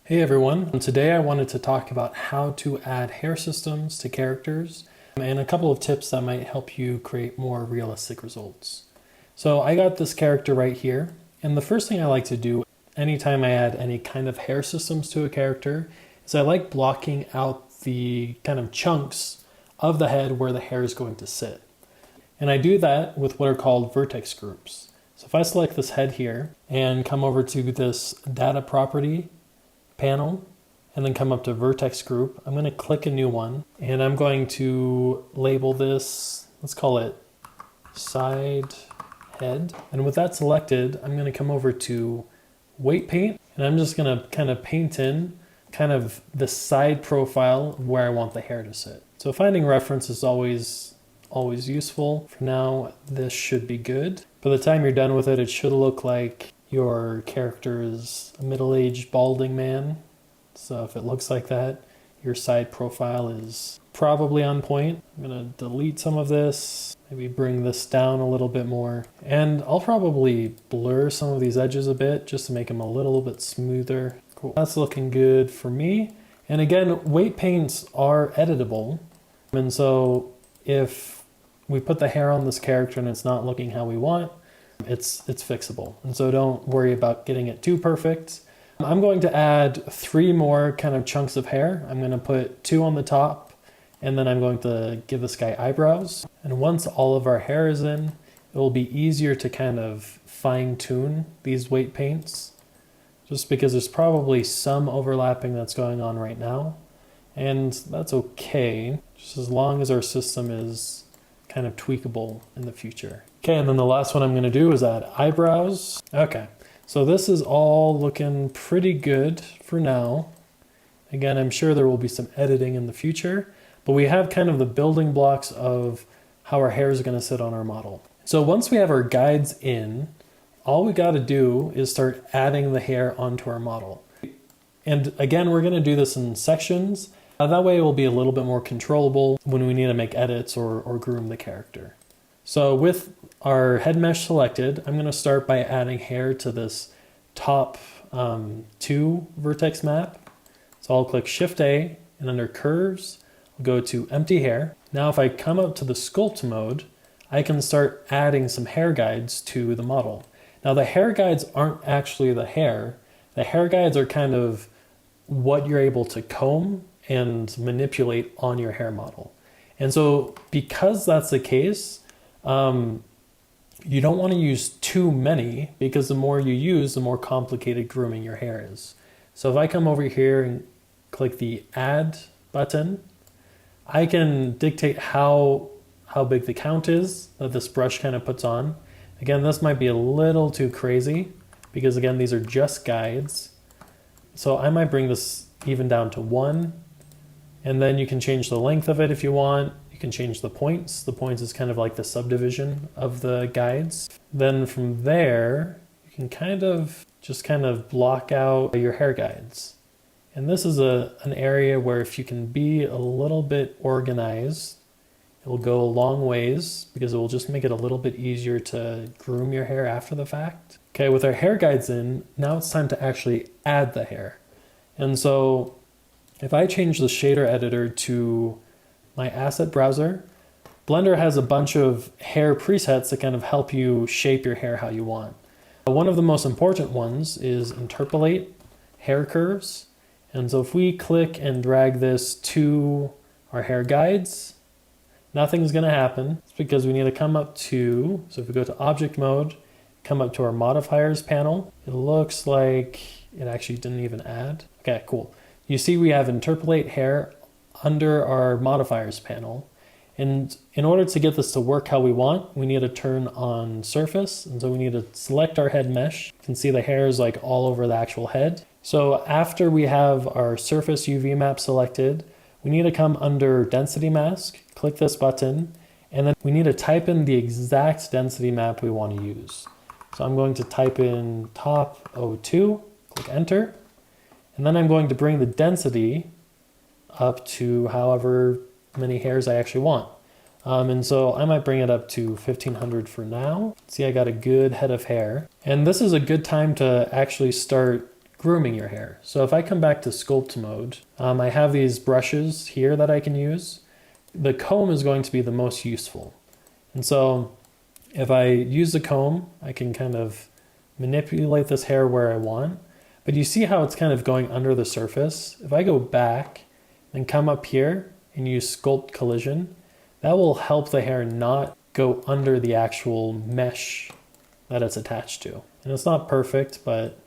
Hey everyone, today I wanted to talk about how to add hair systems to characters and a couple of tips that might help you create more realistic results. So I got this character right here, and the first thing I like to do anytime I add any kind of hair systems to a character is I like blocking out the kind of chunks of the head where the hair is going to sit. And I do that with what are called vertex groups. So if I select this head here and come over to this data property panel and then come up to vertex group, I'm going to click a new one and I'm going to label this, let's call it side head. And with that selected, I'm going to come over to weight paint and I'm just going to kind of paint in kind of the side profile where I want the hair to sit. So finding reference is always useful. For now, this should be good. By the time you're done with it, it should look like your character is a middle-aged balding man. So if it looks like that, your side profile is probably on point. I'm gonna delete some of this, maybe bring this down a little bit more. And I'll probably blur some of these edges a bit just to make them a little bit smoother. Cool, that's looking good for me. And again, weight paints are editable. And so if we put the hair on this character and it's not looking how we want, it's fixable. And so don't worry about getting it too perfect. I'm going to add 3 more kind of chunks of hair. I'm going to put 2 on the top, and then I'm going to give this guy eyebrows. And once all of our hair is in, it will be easier to kind of fine tune these weight paints, just because there's probably some overlapping that's going on right now. And that's okay, just as long as our system is kind of tweakable in the future. Okay, and then the last one I'm going to do is add eyebrows. Okay, so this is all looking pretty good for now. Again, I'm sure there will be some editing in the future, but we have kind of the building blocks of how our hair is going to sit on our model. So once we have our guides in, all we got to do is start adding the hair onto our model. And again, we're going to do this in sections. That way it will be a little bit more controllable when we need to make edits or groom the character. So with our head mesh selected, I'm going to start by adding hair to this top 2 vertex map. So I'll click Shift A, and under curves, I'll go to empty hair. Now if I come up to the sculpt mode, I can start adding some hair guides to the model. Now the hair guides aren't actually the hair. The hair guides are kind of what you're able to comb and manipulate on your hair model. And so because that's the case, you don't want to use too many, because the more you use, the more complicated grooming your hair is. So if I come over here and click the add button, I can dictate how big the count is that this brush kind of puts on. Again, this might be a little too crazy because again, these are just guides. So I might bring this even down to 1, and then you can change the length of it if you want. You can change the points. The points is kind of like the subdivision of the guides. Then from there, you can kind of block out your hair guides. And this is an area where if you can be a little bit organized, it will go a long ways because it will just make it a little bit easier to groom your hair after the fact. Okay, with our hair guides in, now it's time to actually add the hair. And so if I change the shader editor to my asset browser, Blender has a bunch of hair presets that kind of help you shape your hair how you want. One of the most important ones is interpolate hair curves. And so if we click and drag this to our hair guides, nothing's going to happen. It's because we need to come up to, so if we go to object mode, come up to our modifiers panel, it looks like it actually didn't even add. Okay, cool. You see we have interpolate hair under our modifiers panel. And in order to get this to work how we want, we need to turn on surface. And so we need to select our head mesh. You can see the hair is like all over the actual head. So after we have our surface UV map selected, we need to come under density mask, click this button, and then we need to type in the exact density map we want to use. So I'm going to type in top 02, click enter, and then I'm going to bring the density up to however many hairs I actually want. And so I might bring it up to 1500 for now. See, I got a good head of hair. And this is a good time to actually start grooming your hair. So if I come back to sculpt mode, I have these brushes here that I can use. The comb is going to be the most useful. And so if I use the comb, I can kind of manipulate this hair where I want. But you see how it's kind of going under the surface? If I go back and come up here and use sculpt collision, that will help the hair not go under the actual mesh that it's attached to. And it's not perfect, but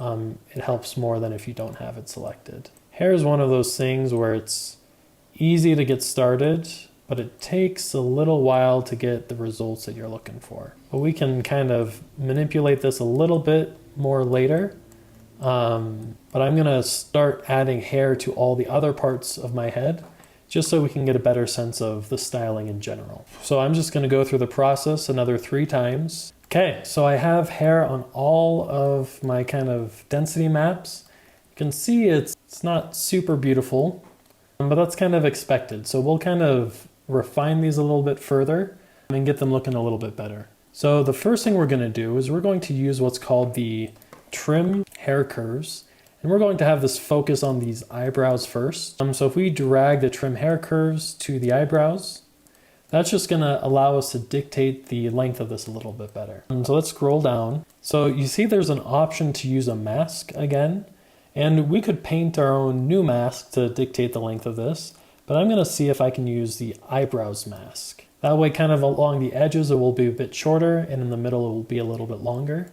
it helps more than if you don't have it selected. Hair is one of those things where it's easy to get started, but it takes a little while to get the results that you're looking for. But we can kind of manipulate this a little bit more later. But I'm gonna start adding hair to all the other parts of my head, just so we can get a better sense of the styling in general. So I'm just gonna go through the process another 3 times. Okay, so I have hair on all of my kind of density maps. You can see it's not super beautiful, but that's kind of expected. So we'll kind of refine these a little bit further and get them looking a little bit better. So the first thing we're gonna do is we're going to use what's called the trim hair curves. And we're going to have this focus on these eyebrows first. So if we drag the trim hair curves to the eyebrows, that's just gonna allow us to dictate the length of this a little bit better. So let's scroll down. So you see there's an option to use a mask again, and we could paint our own new mask to dictate the length of this, but I'm gonna see if I can use the eyebrows mask. That way kind of along the edges it will be a bit shorter, and in the middle it will be a little bit longer.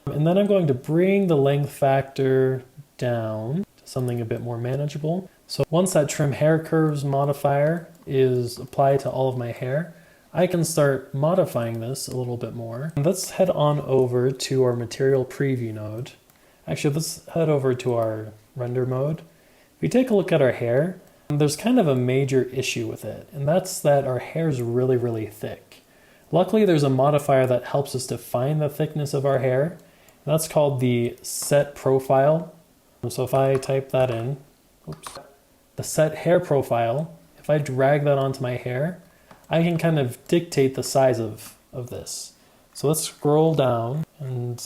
And then I'm going to bring the length factor down to something a bit more manageable. So once that trim hair curves modifier is applied to all of my hair, I can start modifying this a little bit more. And let's head on over to our material preview node. Actually, let's head over to our render mode. If we take a look at our hair, there's kind of a major issue with it, and that's that our hair is really, really thick. Luckily, there's a modifier that helps us define the thickness of our hair. That's called the set profile. So if I type that in, the set hair profile, if I drag that onto my hair, I can kind of dictate the size of this. So let's scroll down and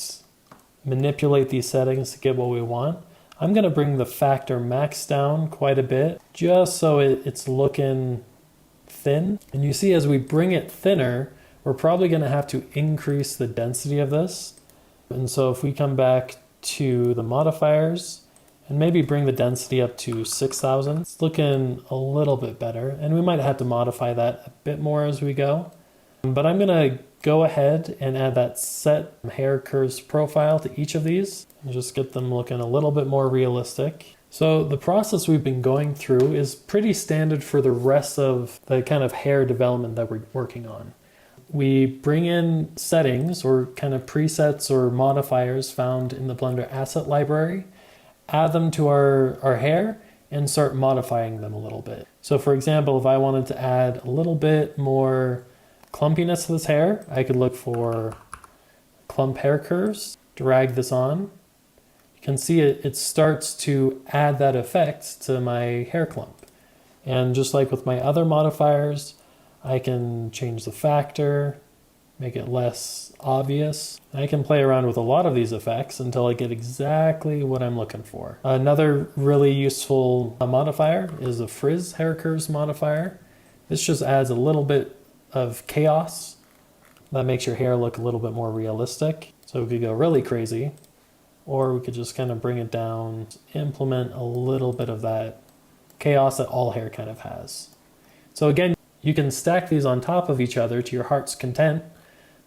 manipulate these settings to get what we want. I'm gonna bring the factor max down quite a bit, just so it's looking thin. And you see as we bring it thinner, we're probably gonna have to increase the density of this. And so if we come back to the modifiers and maybe bring the density up to 6,000, it's looking a little bit better. And we might have to modify that a bit more as we go. But I'm gonna go ahead and add that set hair curves profile to each of these and just get them looking a little bit more realistic. So the process we've been going through is pretty standard for the rest of the kind of hair development that we're working on. We bring in settings or kind of presets or modifiers found in the Blender asset library, add them to our hair, and start modifying them a little bit. So for example, if I wanted to add a little bit more clumpiness to this hair, I could look for clump hair curves, drag this on. You can see it starts to add that effect to my hair clump. And just like with my other modifiers, I can change the factor, make it less obvious. I can play around with a lot of these effects until I get exactly what I'm looking for. Another really useful modifier is the frizz hair curves modifier. This just adds a little bit of chaos that makes your hair look a little bit more realistic. So we could go really crazy, or we could just kind of bring it down, implement a little bit of that chaos that all hair kind of has. So again, you can stack these on top of each other to your heart's content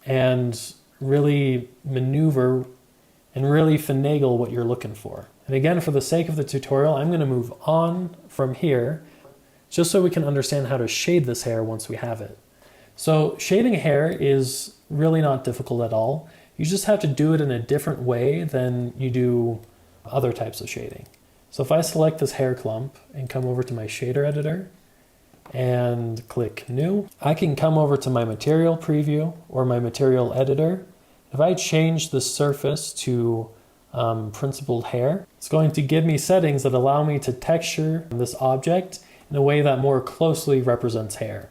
and really maneuver and really finagle what you're looking for. And again, for the sake of the tutorial, I'm going to move on from here just so we can understand how to shade this hair once we have it. So shading hair is really not difficult at all. You just have to do it in a different way than you do other types of shading. So if I select this hair clump and come over to my shader editor, and click new, I can come over to my material preview or my material editor. If I change the surface to principled hair, it's going to give me settings that allow me to texture this object in a way that more closely represents hair.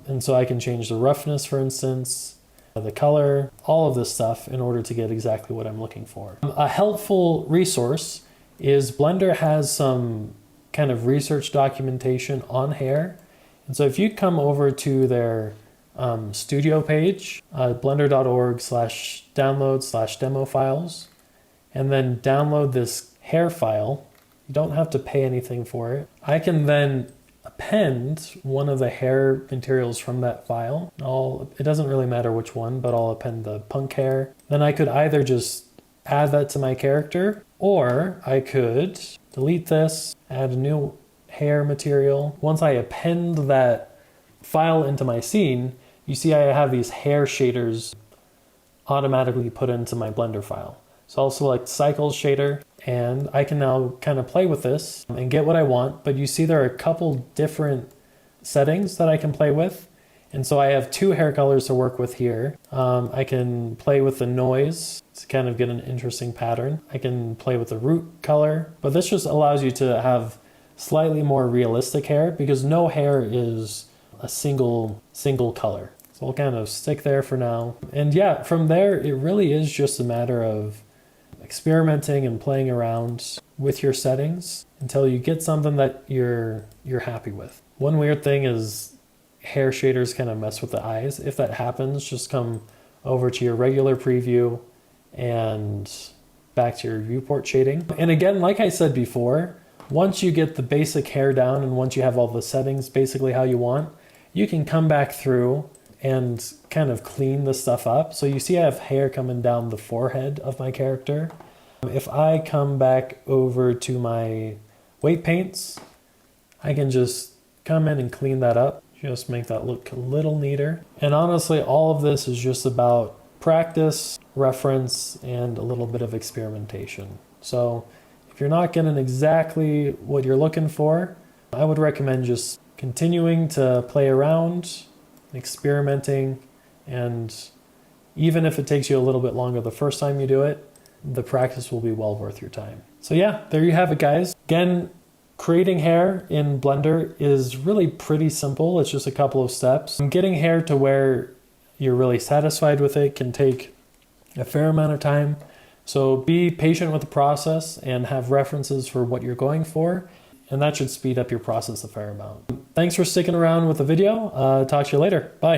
And so I can change the roughness, for instance. the color, all of this stuff in order to get exactly what I'm looking for. A helpful resource is Blender has some kind of research documentation on hair. And so if you come over to their studio page, blender.org/download/demo files, and then download this hair file, you don't have to pay anything for it. I can then append one of the hair materials from that file. It doesn't really matter which one, but I'll append the punk hair. Then I could either just add that to my character, or I could delete this, add a new hair material. Once I append that file into my scene, you see I have these hair shaders automatically put into my Blender file. So I'll select Cycles shader, and I can now kind of play with this and get what I want. But you see there are a couple different settings that I can play with. And so I have two hair colors to work with here. I can play with the noise to kind of get an interesting pattern. I can play with the root color, but this just allows you to have slightly more realistic hair because no hair is a single color. So I'll kind of stick there for now. And yeah, from there, it really is just a matter of experimenting and playing around with your settings until you get something that you're happy with. One weird thing is hair shaders kind of mess with the eyes. If that happens, just come over to your regular preview and back to your viewport shading. And again, like I said before, once you get the basic hair down and once you have all the settings basically how you want, you can come back through and kind of clean the stuff up. So you see I have hair coming down the forehead of my character. If I come back over to my weight paints, I can just come in and clean that up, just make that look a little neater. And honestly, all of this is just about practice, reference, and a little bit of experimentation. So if you're not getting exactly what you're looking for, I would recommend just continuing to play around, experimenting, and even if it takes you a little bit longer the first time you do it, the practice will be well worth your time. So yeah, there you have it, guys. Again, creating hair in Blender is really pretty simple. It's just a couple of steps. Getting hair to where you're really satisfied with it can take a fair amount of time. So be patient with the process and have references for what you're going for, and that should speed up your process a fair amount. Thanks for sticking around with the video. Talk to you later. Bye.